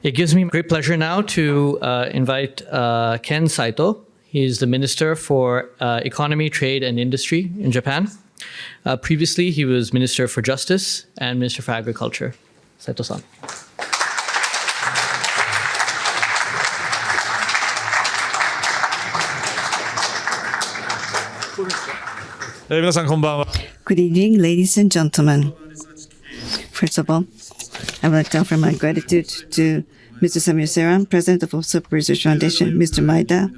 It gives me great pleasure now to invite Ken Saito. He's the Minister for Economy, Trade, and Industry in Japan. Previously, he was Minister for Justice and Minister for Agriculture. Saito-san. 皆さんこんばんは。 Good evening, ladies and gentlemen. First of all, I would like to offer my gratitude to Mr. Samuel Seran, President of the Super Research Foundation, Mr. Maeda,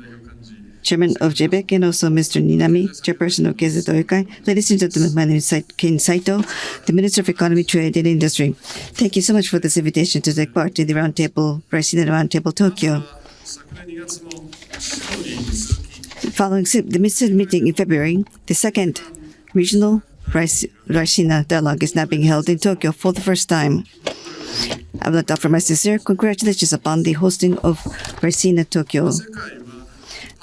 Chairman of JBEC, and also Mr. Ninami, Chairperson of Keizai Toyokai. Ladies and gentlemen, my name is Ken Saito, the Minister of Economy, Trade, and Industry. Thank you so much for this invitation to take part in the Roundtable, Raisina Roundtable Tokyo. Following the minister meeting in February, the second regional Raisina dialogue is now being held in Tokyo for the first time. I would like to offer my sincere congratulations upon the hosting of Raisina Tokyo.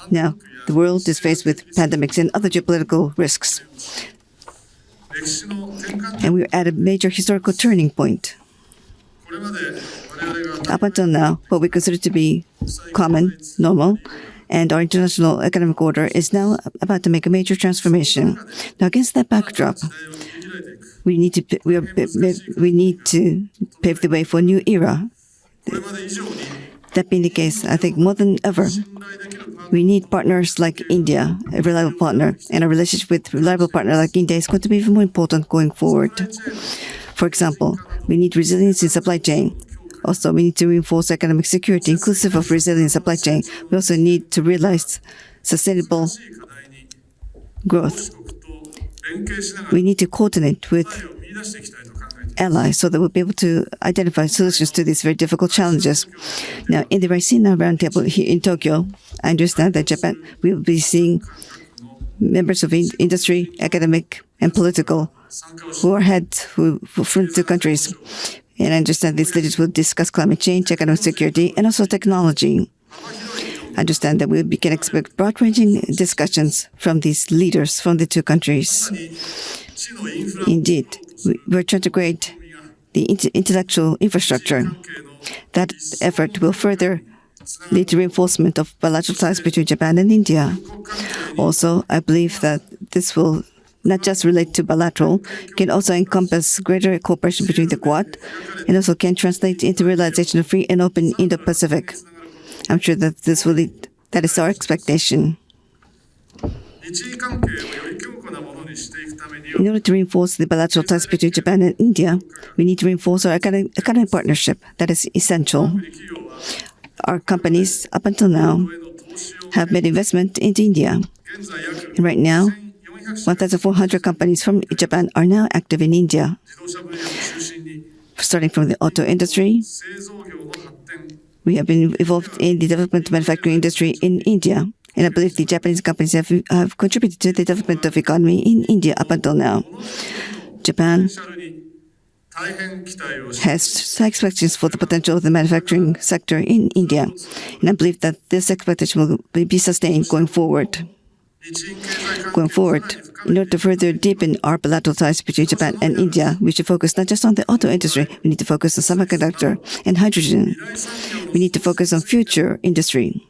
Now, the world is faced with pandemics and other geopolitical risks. And we're at a major historical turning point. Up until now, what we consider to be common, normal, and our international economic order is now about to make a major transformation. Now, against that backdrop, we need to pave the way for a new era. That being the case, I think more than ever, we need partners like India, a reliable partner, and a relationship with a reliable partner like India is going to be even more important going forward. For example, we need resilience in supply chain. Also, we need to reinforce economic security, inclusive of resilient supply chain. We also need to realize sustainable growth. We need to coordinate with allies so that we'll be able to identify solutions to these very difficult challenges. Now, in the Raisina Roundtable here in Tokyo, I understand that Japan will be seeing members of industry, academic, and political who are heads from two countries. And I understand these leaders will discuss climate change, economic security, and also technology. I understand that we can expect broad-ranging discussions from these leaders from the two countries. Indeed, we're trying to create the intellectual infrastructure. That effort will further lead to reinforcement of bilateral ties between Japan and India. Also, I believe that this will not just relate to bilateral, can also encompass greater cooperation between the Quad, and also can translate into realization of free and open Indo-Pacific. I'm sure that this will lead, that is our expectation. In order to reinforce the bilateral ties between Japan and India, we need to reinforce our economic partnership. That is essential. Our companies, up until now, have made investment into India. And right now, 1,400 companies from Japan are now active in India. Starting from the auto industry, we have been involved in the development of manufacturing industry in India. And I believe the Japanese companies have contributed to the development of economy in India up until now. Japan has high expectations for the potential of the manufacturing sector in India. And I believe that this expectation will be sustained going forward. Going forward, in order to further deepen our bilateral ties between Japan and India, we should focus not just on the auto industry, we need to focus on semiconductor and hydrogen. We need to focus on future industry.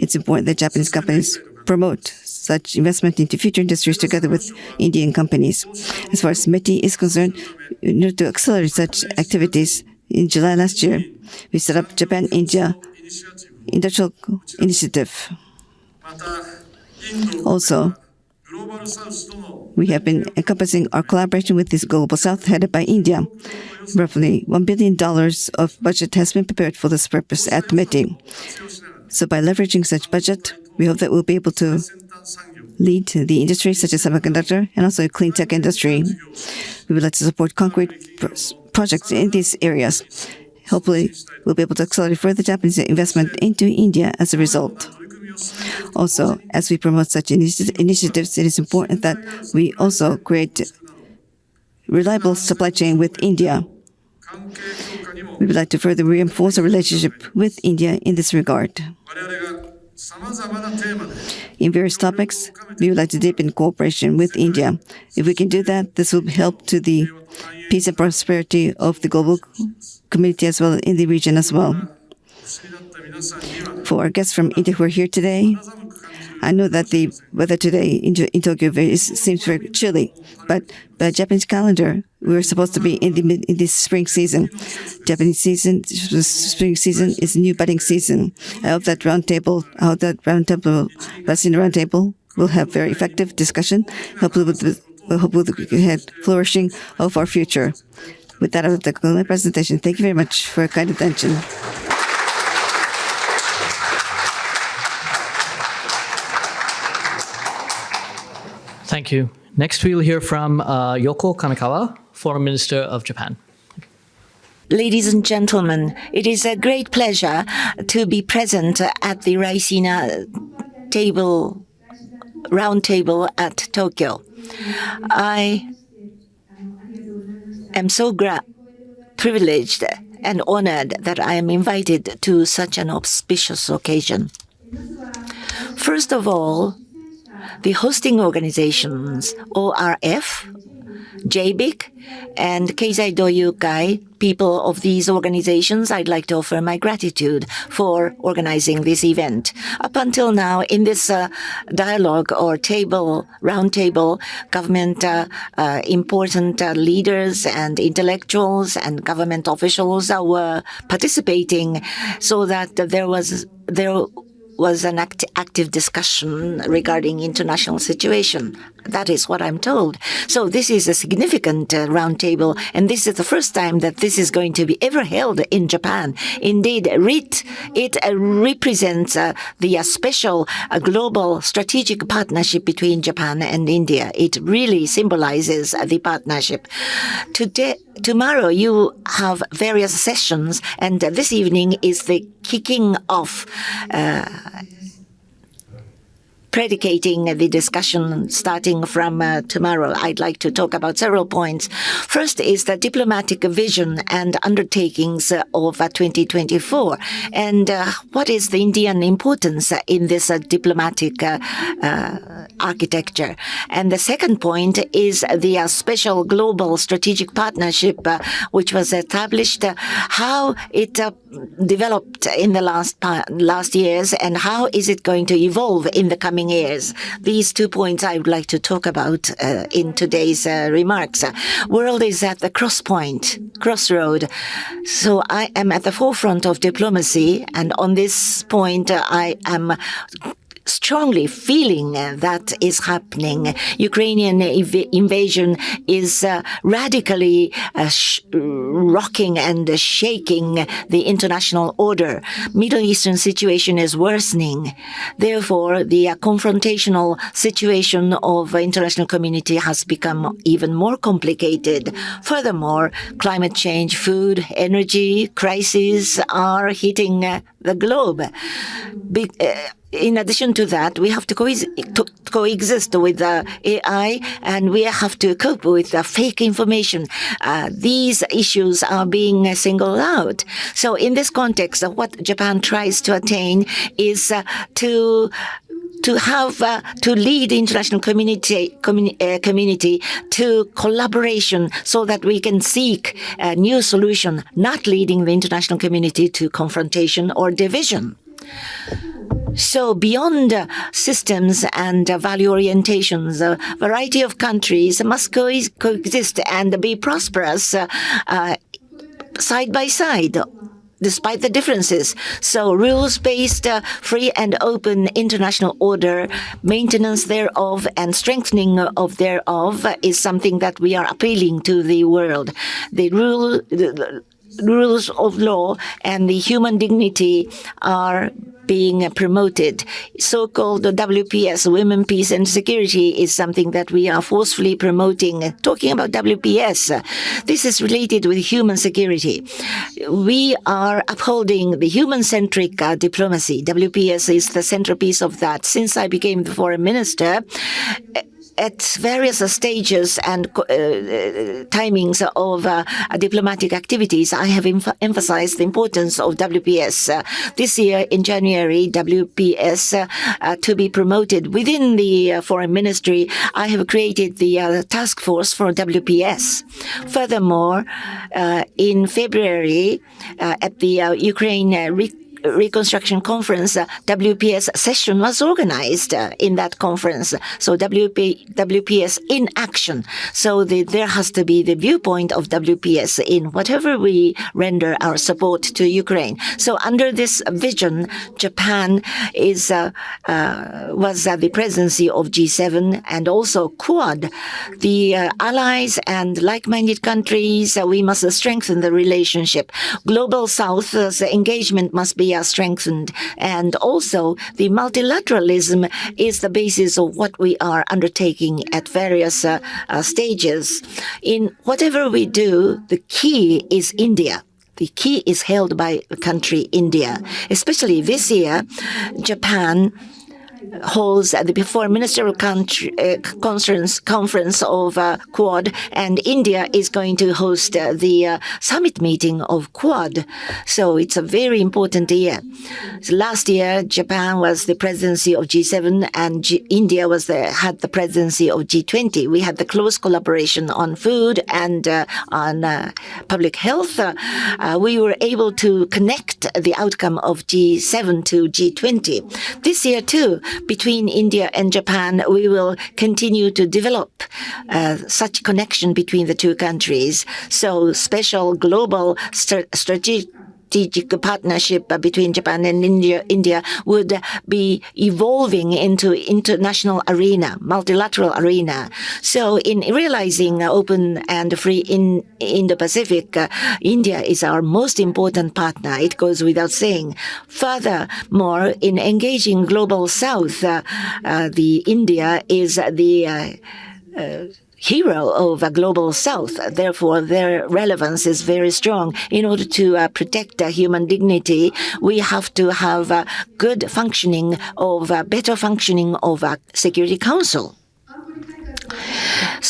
It's important that Japanese companies promote such investment into future industries together with Indian companies. As far as METI is concerned, in order to accelerate such activities, in July last year, we set up Japan-India Industrial Initiative. Also, we have been encompassing our collaboration with this Global South headed by India. Roughly $1 billion of budget has been prepared for this purpose at METI. So by leveraging such budget, we hope that we'll be able to lead the industry such as semiconductor and also clean tech industry. We would like to support concrete projects in these areas. Hopefully, we'll be able to accelerate further Japanese investment into India as a result. Also, as we promote such initiatives, it is important that we also create reliable supply chain with India. We would like to further reinforce our relationship with India in this regard. In various topics, we would like to deepen cooperation with India. If we can do that, this will help to the peace and prosperity of the global community as well in the region as well. For our guests from India who are here today, I know that the weather today in Tokyo seems very chilly, but by Japanese calendar, we're supposed to be in this spring season. Japanese spring season is new budding season. I hope that Raisina roundtable will have very effective discussion. Hopefully we'll have flourishing of our future. With that, I would like to conclude my presentation. Thank you very much for your kind attention. Thank you. Next, we'll hear from Yōko Kamikawa, Foreign Minister of Japan. Ladies and gentlemen, it is a great pleasure to be present at the Raisina round table at Tokyo. I am so privileged and honored that I am invited to such an auspicious occasion. First of all, the hosting organizations, ORF, JBIC, and Keizai Doyukai, people of these organizations, I'd like to offer my gratitude for organizing this event. Up until now, in this dialogue or round table, government, important leaders and intellectuals and government officials were participating so that there was an active discussion regarding international situation. That is what I'm told. So this is a significant roundtable, and this is the first time that this is going to be ever held in Japan. Indeed, it represents the special global strategic partnership between Japan and India. It really symbolizes the partnership. Tomorrow you have various sessions, and this evening is the kicking off, predicating the discussion starting from tomorrow. I'd like to talk about several points. First is the diplomatic vision and undertakings of 2024, and what is the Indian importance in this diplomatic architecture. And the second point is the special global strategic partnership which was established, how it developed in the last years, and how is it going to evolve in the coming years. These 2 points I would like to talk about in today's remarks. World is at the crossroad. So I am at the forefront of diplomacy, and on this point I am strongly feeling that is happening. Ukrainian invasion is radically rocking and shaking the international order. Middle Eastern situation is worsening. Therefore, the confrontational situation of international community has become even more complicated. Furthermore, climate change, food, energy crises are hitting the globe. In addition to that, we have to coexist with AI, and we have to cope with fake information. These issues are being singled out. So in this context, what Japan tries to attain is to lead the international community to collaboration so that we can seek a new solution, not leading the international community to confrontation or division. So beyond systems and value orientations, a variety of countries must coexist and be prosperous side by side, despite the differences. So rules-based, free and open international order, maintenance thereof and strengthening of thereof is something that we are appealing to the world. The rules of law and the human dignity are being promoted. So-called WPS, Women, Peace and Security, is something that we are forcefully promoting. Talking about WPS, this is related with human security. We are upholding the human-centric diplomacy. WPS is the centerpiece of that. Since I became the foreign minister, at various stages and timings of diplomatic activities, I have emphasized the importance of WPS. This year in January, WPS to be promoted within the Foreign Ministry, I have created the task force for WPS. Furthermore, in February, at the Ukraine Reconstruction Conference, WPS session was organized in that conference. So WPS in action. So there has to be the viewpoint of WPS in whatever we render our support to Ukraine. So under this vision, Japan was the presidency of G7 and also Quad. The allies and like-minded countries, we must strengthen the relationship. Global South's engagement must be strengthened, and also the multilateralism is the basis of what we are undertaking at various stages. In whatever we do, the key is India. The key is held by the country India. Especially this year, Japan holds the Foreign Ministerial Conference of Quad, and India is going to host the summit meeting of Quad. So it's a very important year. So last year, Japan was the presidency of G7, and India had the presidency of G20. We had the close collaboration on food and on public health. We were able to connect the outcome of G7 to G20. This year, too, between India and Japan, we will continue to develop such connection between the two countries. So special global strategic partnership between Japan and India would be evolving into international arena, multilateral arena. So in realizing open and free in Indo-Pacific, India is our most important partner. It goes without saying. Furthermore, in engaging Global South, the India is the hero of a Global South. Therefore, their relevance is very strong. In order to protect human dignity, we have to have better functioning of a Security Council.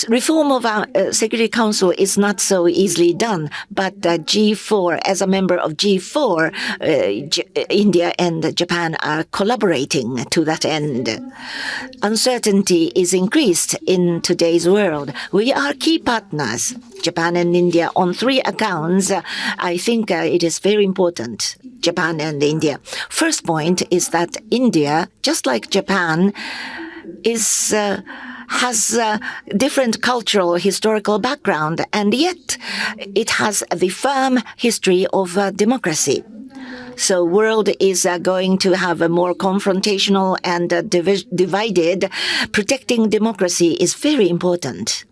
Reform of our Security Council is not so easily done, but G4, as a member of G4, India and Japan are collaborating to that end. Uncertainty is increased in today's world. We are key partners, Japan and India, on 3 accounts. I think it is very important, Japan and India. First point is that India, just like Japan, has a different cultural, historical background, and yet it has the firm history of democracy. So world is going to have a more confrontational and divided. Protecting democracy is very important.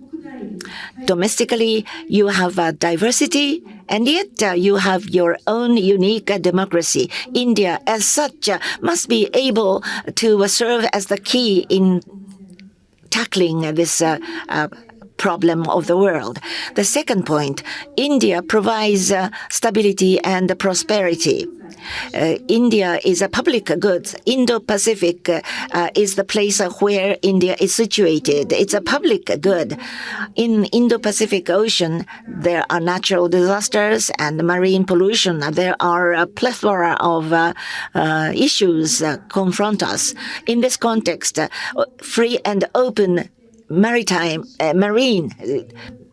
Domestically, you have diversity, and yet you have your own unique democracy. India, as such, must be able to serve as the key in tackling this problem of the world. The second point, India provides stability and prosperity. India is a public good. Indo-Pacific is the place where India is situated. It's a public good. In Indo-Pacific Ocean, there are natural disasters and marine pollution. There are a plethora of issues confront us. In this context, free and open marine,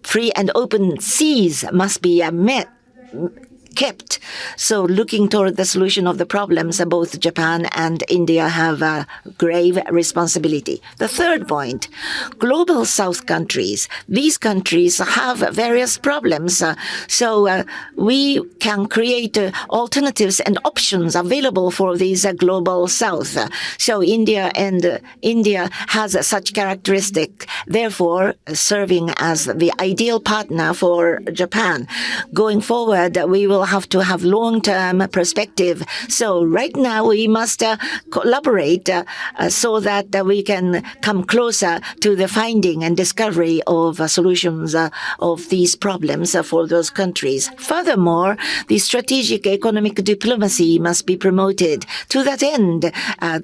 free and open seas must be kept. So looking toward the solution of the problems, both Japan and India have a grave responsibility. The third point, Global South countries. These countries have various problems. So we can create alternatives and options available for these Global South. So India has such characteristic, therefore serving as the ideal partner for Japan. Going forward, we will will have to have long-term perspective. So right now we must collaborate so that we can come closer to the finding and discovery of solutions of these problems for those countries. Furthermore, the strategic economic diplomacy must be promoted. To that end,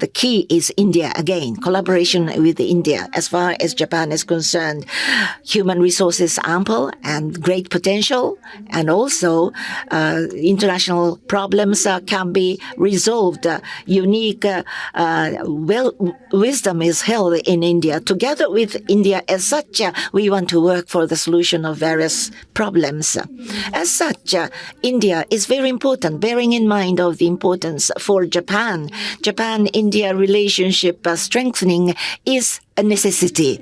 the key is India again, collaboration with India. As far as Japan is concerned, human resources ample and great potential, and also international problems can be resolved. Unique wisdom is held in India. Together with India as such, we want to work for the solution of various problems. As such, India is very important, bearing in mind of the importance for Japan. Japan-India relationship strengthening is a necessity.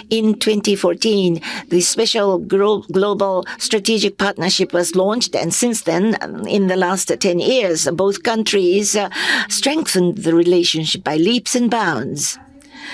In 2014, the special global strategic partnership was launched, and since then, in the last 10 years, both countries strengthened the relationship by leaps and bounds.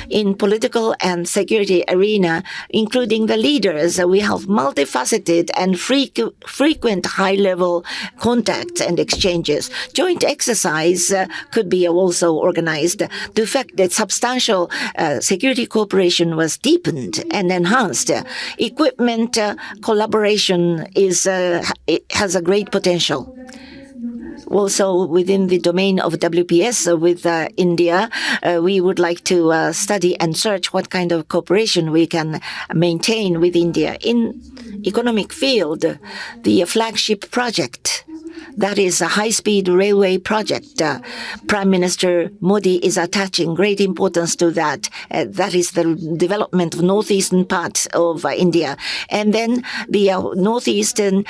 In political and security arena, including the leaders, we have multifaceted and frequent high-level contacts and exchanges. Joint exercise could be also organized. The fact that substantial security cooperation was deepened and enhanced. Equipment collaboration it has a great potential. Also, within the domain of WPS with India, we would like to study and search what kind of cooperation we can maintain with India. In economic field, the flagship project, that is a high-speed railway project. Prime Minister Modi is attaching great importance to that. That is the development of northeastern part of India. And then the northeastern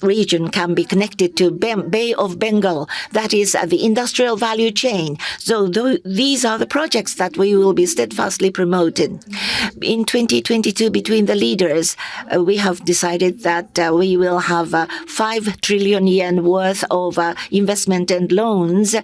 region can be connected to Bay of Bengal. That is the industrial value chain. So these are the projects that we will be steadfastly promoting. In 2022, between the leaders, we have decided that we will have 5 trillion yen worth of investment and loans,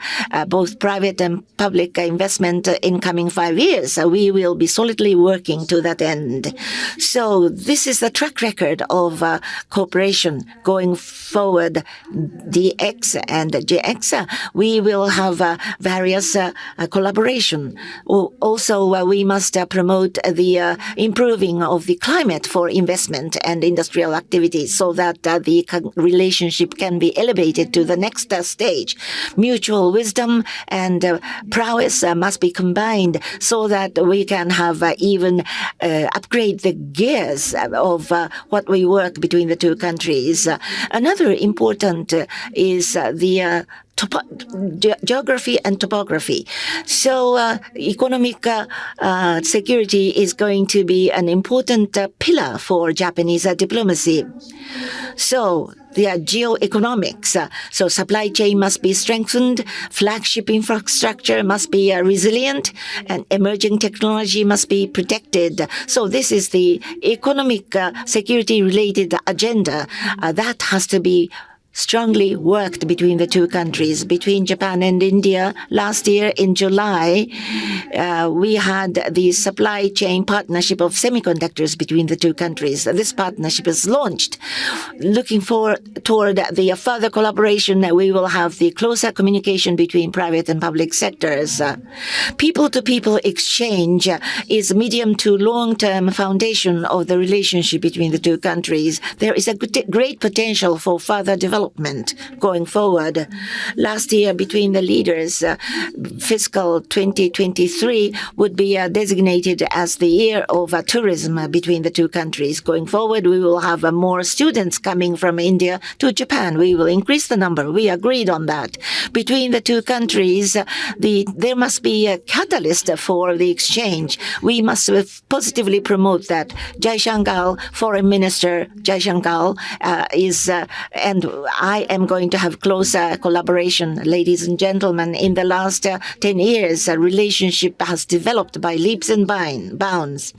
both private and public investment in coming 5 years. We will be solidly working to that end. So this is the track record of cooperation going forward. DX and JX, we will have various collaboration. Also, we must promote the improving of the climate for investment and industrial activities so that the relationship can be elevated to the next stage. Mutual wisdom and prowess must be combined so that we can have even upgrade the gears of what we work between the two countries. Another important is the geography and topography. So economic security is going to be an important pillar for Japanese diplomacy. So the geoeconomics. So supply chain must be strengthened, flagship infrastructure must be resilient, and emerging technology must be protected. So this is the economic security related agenda that has to be strongly worked between the two countries. Between Japan and India, last year in July, we had the supply chain partnership of semiconductors between the two countries. This partnership is launched. Looking toward the further collaboration, we will have the closer communication between private and public sectors. People-to-people exchange is medium to long-term foundation of the relationship between the two countries. There is a great potential for further development going forward. Last year, between the leaders, fiscal 2023 would be designated as the year of tourism between the two countries. Going forward, we will have more students coming from India to Japan. We will increase the number. We agreed on that. Between the two countries, there must be a catalyst for the exchange. We must positively promote that. Jaishankar, Foreign Minister Jaishankar, and I am going to have closer collaboration. Ladies and gentlemen, in the last 10 years, a relationship has developed by leaps and bounds.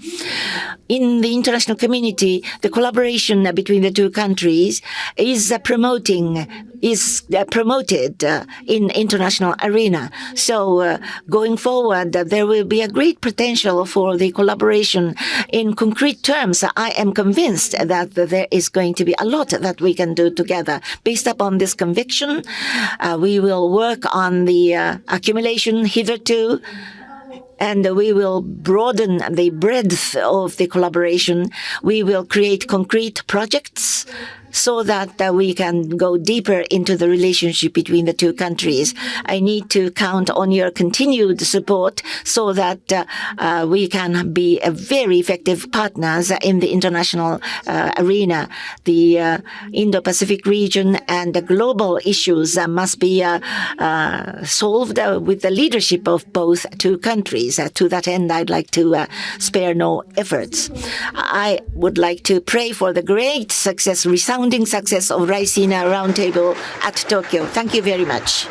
In the international community, the collaboration between the two countries is promoting is promoted in international arena. So going forward, there will be a great potential for the collaboration. In concrete terms, I am convinced that there is going to be a lot that we can do together. Based upon this conviction, we will work on the accumulation hitherto, and we will broaden the breadth of the collaboration. We will create concrete projects so that we can go deeper into the relationship between the two countries. I need to count on your continued support so that we can be very effective partners in the international arena. The Indo-Pacific region and the global issues must be solved with the leadership of both two countries. To that end, I'd like to spare no efforts. I would like to pray for the great success, resounding success of Raisina Roundtable at Tokyo. Thank you very much.